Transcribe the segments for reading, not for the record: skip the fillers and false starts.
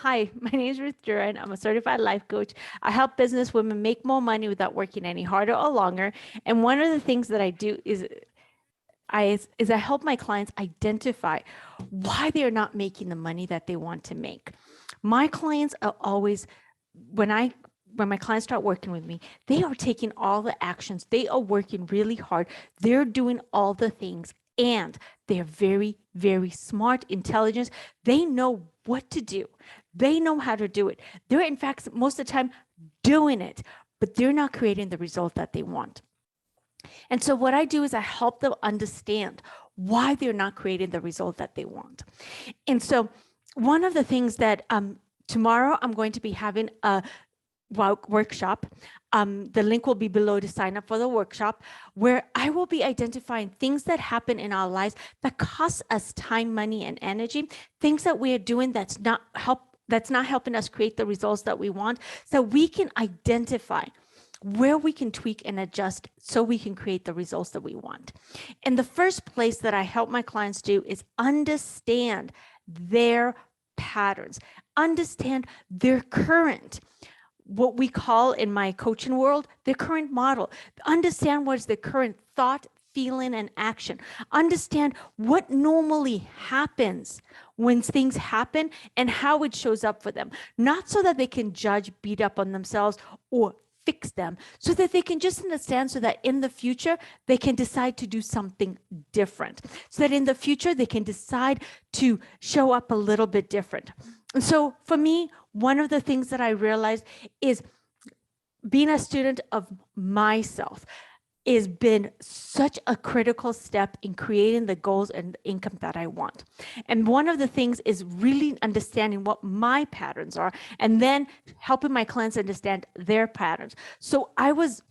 Hi, my name is Ruth Duran. I'm a certified life coach. I help business women make more money without working any harder or longer. And one of the things that I do is I help my clients identify why they're not making the money that they want to make. My clients are always, when I when my clients start working with me, they are taking all the actions. They are working really hard. They're doing all the things, and they're very, very smart, intelligent. They know what to do. They know how to do it. They're, in fact, most of the time doing it, but they're not creating the result that they want. And so what I do is I help them understand why they're not creating the result that they want. And so one of the things that tomorrow I'm going to be having a workshop. The link will be below to sign up for the workshop, where I will be identifying things that happen in our lives that cost us time, money, and energy, things that we are doing that's not helping us create the results that we want, so we can identify where we can tweak and adjust so we can create the results that we want. And the first place that I help my clients do is understand their patterns, understand their current, what we call in my coaching world, the current model. Understand what is the current thought, feeling, and action. Understand what normally happens when things happen and how it shows up for them. Not so that they can judge, beat up on themselves, or fix them, so that they can just understand, so that in the future they can decide to do something different, so that in the future they can decide to show up a little bit different. And so for me, one of the things that I realized is being a student of myself has been such a critical step in creating the goals and the income that I want. And one of the things is really understanding what my patterns are, and then helping my clients understand their patterns. So I was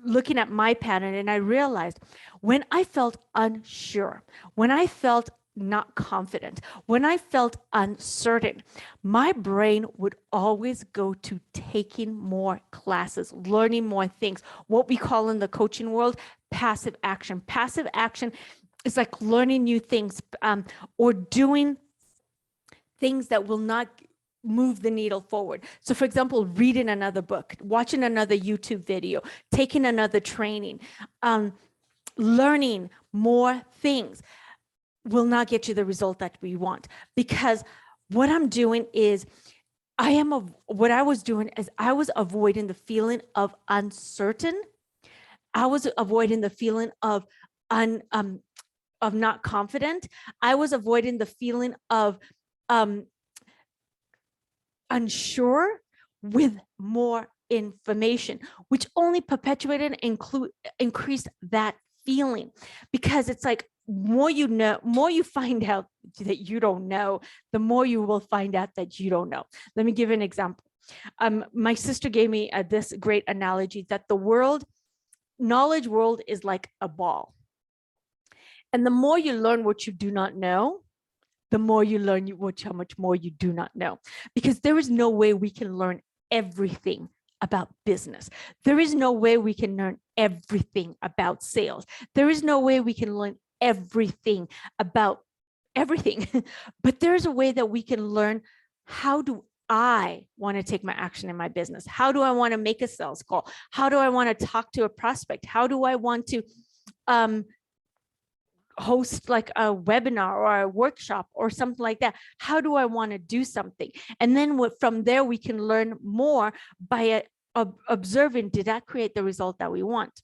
looking at my pattern, and I realized when I felt unsure, when I felt not confident, when I felt uncertain, my brain would always go to taking more classes, learning more things, what we call in the coaching world, passive action. Passive action is like learning new things, or doing things that will not move the needle forward. So for example, reading another book, watching another YouTube video, taking another training, learning more things will not get you the result that we want. Because what I'm doing is what I was doing is I was avoiding the feeling of uncertain. I was avoiding the feeling of not confident. I was avoiding the feeling of unsure with more information, which only perpetuated and increased that feeling. Because it's like, more you know, more you find out that you don't know, the more you will find out that you don't know. Let me give you an example. My sister gave me this great analogy that the knowledge world is like a ball. And the more you learn what you do not know, the more you learn how much more you do not know. Because there is no way we can learn everything about business. There is no way we can learn everything about sales. There is no way we can learn everything about everything. But there's a way that we can learn, how do I want to take my action in my business? How do I want to make a sales call? How do I want to talk to a prospect? How do I want to host like a webinar or a workshop or something like that? How do I want to do something? And then from there, we can learn more by observing, did that create the result that we want?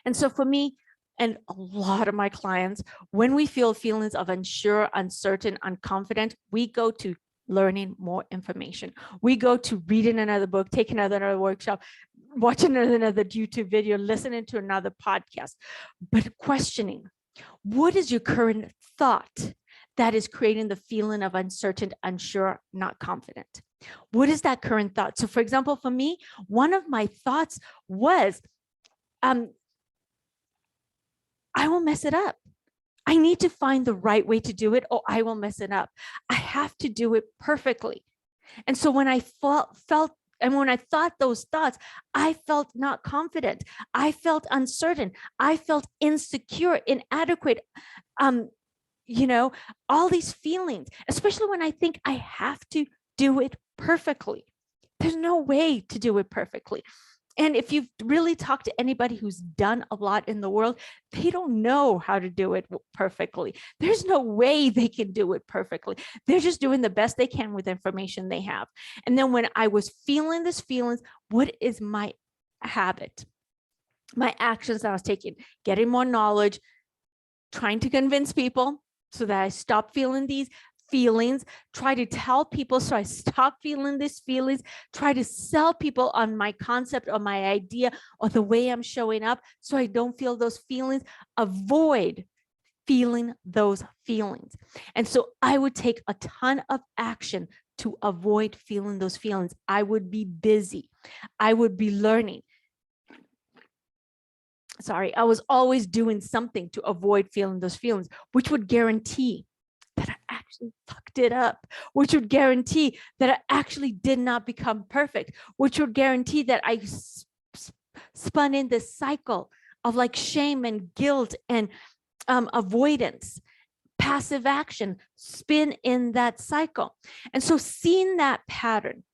And so for me, and a lot of my clients, when we feel feelings of unsure, uncertain, unconfident, we go to learning more information. We go to reading another book, taking another workshop, watching another YouTube video, listening to another podcast, but questioning, what is your current thought that is creating the feeling of uncertain, unsure, not confident? What is that current thought? So for example, for me, one of my thoughts was, I will mess it up. I need to find the right way to do it, or I will mess it up. I have to do it perfectly. And so when I when I thought those thoughts, I felt not confident. I felt uncertain. I felt insecure, inadequate. All these feelings, especially when I think I have to do it perfectly. There's no way to do it perfectly. And if you've really talked to anybody who's done a lot in the world, they don't know how to do it perfectly. There's no way they can do it perfectly. They're just doing the best they can with information they have. And then when I was feeling this feelings, what is my habit? My actions that I was taking, getting more knowledge, trying to convince people so that I stop feeling these feelings, try to tell people so I stop feeling these feelings, try to sell people on my concept or my idea or the way I'm showing up so I don't feel those feelings, avoid feeling those feelings. And so I would take a ton of action to avoid feeling those feelings. I would be busy. I would be learning. I was always doing something to avoid feeling those feelings, which would guarantee that I actually fucked it up, which would guarantee that I actually did not become perfect, which would guarantee that I spun in this cycle of like shame and guilt and avoidance, passive action, spin in that cycle. And so seeing that pattern,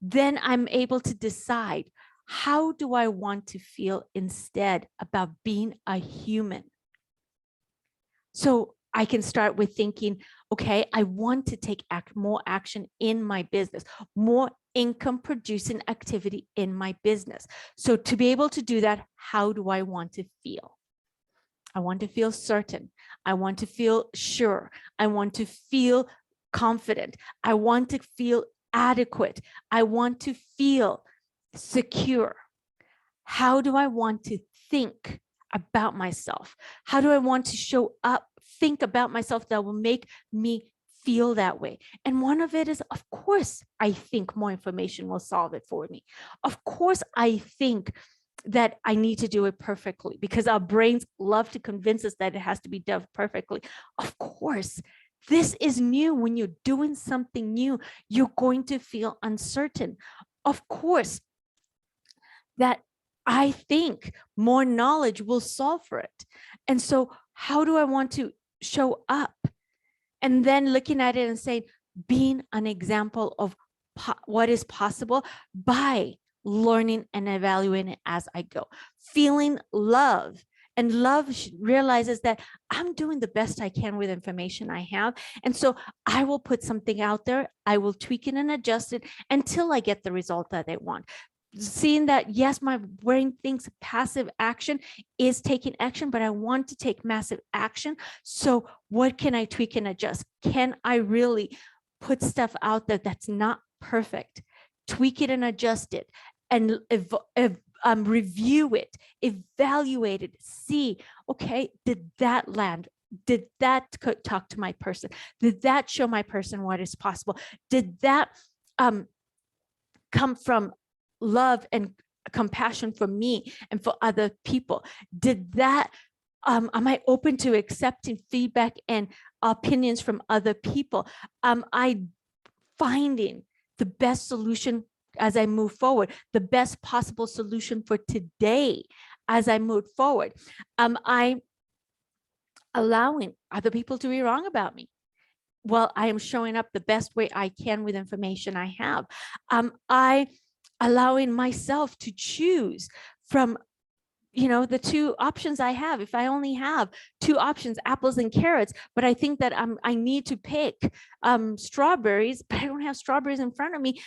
then I'm able to decide, how do I want to feel instead about being a human? So I can start with thinking, okay, I want to take more action in my business, more income producing activity in my business. So to be able to do that, how do I want to feel? I want to feel certain. I want to feel sure. I want to feel confident. I want to feel adequate. I want to feel secure. How do I want to think about myself? How do I want to show up, think about myself that will make me feel that way? And one of it is, of course, I think more information will solve it for me. Of course, I think that I need to do it perfectly because our brains love to convince us that it has to be done perfectly. Of course, this is new. When you're doing something new, you're going to feel uncertain. Of course, that I think more knowledge will solve for it. And so how do I want to show up? And then looking at it and saying, being an example of what is possible by learning and evaluating as I go, feeling love. And love realizes that I'm doing the best I can with information I have. And so I will put something out there. I will tweak it and adjust it until I get the result that I want. Seeing that, yes, my brain thinks passive action is taking action, but I want to take massive action. So what can I tweak and adjust? Can I really put stuff out there that's not perfect, tweak it and adjust it, and review it, evaluate it, see, okay, did that land? Did that talk to my person? Did that show my person what is possible? Did that come from love and compassion for me and for other people? Did that, am I open to accepting feedback and opinions from other people? Am I finding the best solution as I move forward, the best possible solution for today as I move forward? Am I allowing other people to be wrong about me? Well, I am showing up the best way I can with information I have. I allowing myself to choose from, the two options I have. If I only have two options, apples and carrots, but I think that I need to pick strawberries, but I don't have strawberries in front of me.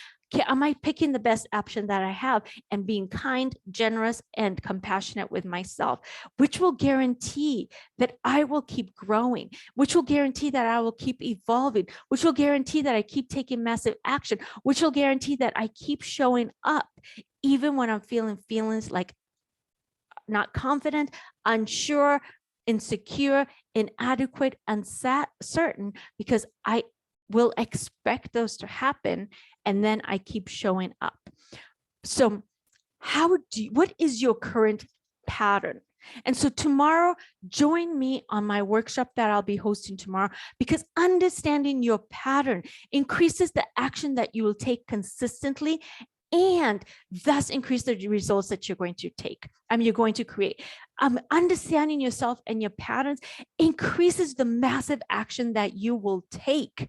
Am I picking the best option that I have and being kind, generous, and compassionate with myself, which will guarantee that I will keep growing, which will guarantee that I will keep evolving, which will guarantee that I keep taking massive action, which will guarantee that I keep showing up, even when I'm feeling feelings like not confident, unsure, insecure, inadequate, uncertain, because I will expect those to happen, and then I keep showing up. So what is your current pattern? And so tomorrow, join me on my workshop that I'll be hosting tomorrow, because understanding your pattern increases the action that you will take consistently, and thus increase the results that you're going to take. You're going to create. Understanding yourself and your patterns increases the massive action that you will take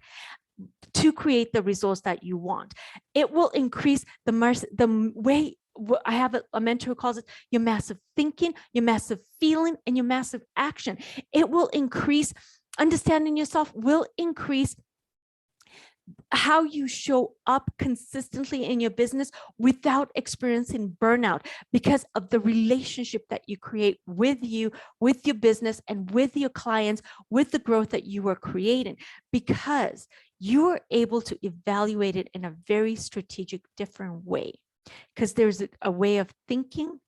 to create the results that you want. It will increase the way. I have a mentor who calls it your massive thinking, your massive feeling, and your massive action. It will increase, understanding yourself will increase how you show up consistently in your business without experiencing burnout, because of the relationship that you create with you, with your business, and with your clients, with the growth that you are creating, because you are able to evaluate it in a very strategic, different way. Because there's a way of thinking,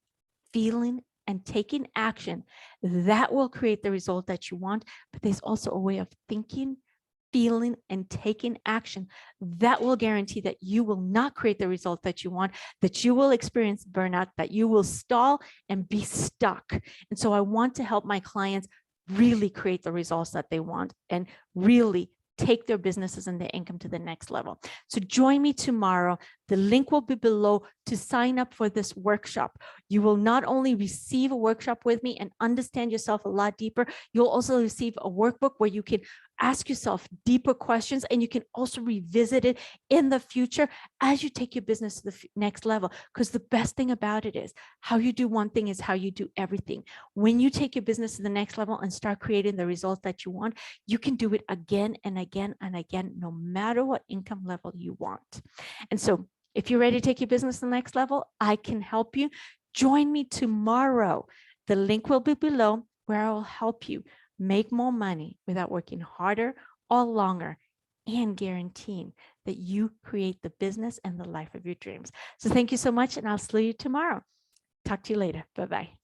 feeling, and taking action that will create the result that you want. But there's also a way of thinking, feeling, and taking action that will guarantee that you will not create the result that you want, that you will experience burnout, that you will stall and be stuck. And so I want to help my clients really create the results that they want and really take their businesses and their income to the next level. So join me tomorrow. The link will be below to sign up for this workshop. You will not only receive a workshop with me and understand yourself a lot deeper, you'll also receive a workbook where you can ask yourself deeper questions, and you can also revisit it in the future as you take your business to the next level. Because the best thing about it is how you do one thing is how you do everything. When you take your business to the next level and start creating the results that you want, you can do it again and again and again, no matter what income level you want. And so if you're ready to take your business to the next level, I can help you. Join me tomorrow. The link will be below, where I will help you make more money without working harder or longer, and guaranteeing that you create the business and the life of your dreams. So thank you so much, and I'll see you tomorrow. Talk to you later. Bye-bye.